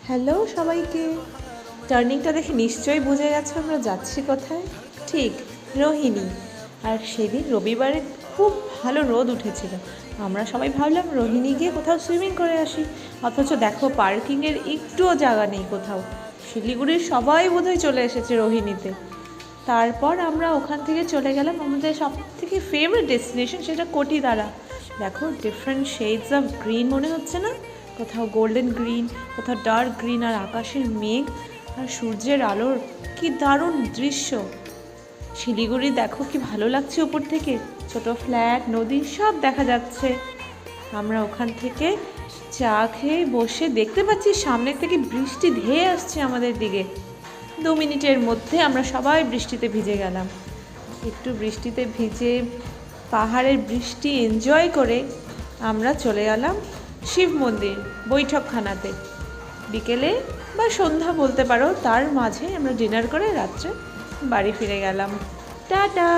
Hello সবাইকে। টার্নিংটা দেখে নিশ্চয়ই বুঝে গেছো আমরা যাচ্ছি কোথায়। ঠিক, রোহিণী। আর সেদিন রবিবারে খুব ভালো রোদ উঠেছিল। আমরা সবাই ভাবলাম রোহিণী গিয়ে কোথাও সুইমিং করে আসি, অথচ দেখো পার্কিংয়ের একটুও জায়গা নেই কোথাও। শিলিগুড়ির সবাই বোধহয় চলে এসেছে রোহিণীতে। তারপর আমরা ওখান থেকে চলে গেলাম আমাদের সব থেকে ফেভারিট ডেস্টিনেশন, সেটা কোটিদারা। দেখো ডিফারেন্ট শেডস অফ গ্রিন মনে হচ্ছে না? কোথাও গোল্ডেন গ্রিন, কোথাও ডার্ক গ্রিন, আর আকাশের মেঘ আর সূর্যের আলোর কি দারুণ দৃশ্য। শিলিগুড়ি দেখো কি ভালো লাগছে উপর থেকে, ছোট ফ্ল্যাট, নদী সব দেখা যাচ্ছে। আমরা ওখান থেকে চা খেয়ে বসে দেখতে পাচ্ছি সামনে থেকে বৃষ্টি ধেয়ে আসছে আমাদের দিকে। 2 মিনিটের মধ্যে আমরা সবাই বৃষ্টিতে ভিজে গেলাম। একটু বৃষ্টিতে ভিজে পাহাড়ের বৃষ্টি এনজয় করে আমরা চলে গেলাম শিব মন্দির বৈঠকখানাতে। বিকেলে বা সন্ধ্যা বলতে পারো, তার মাঝে আমরা ডিনার করে রাত্রে বাড়ি ফিরে গেলাম। টাটা।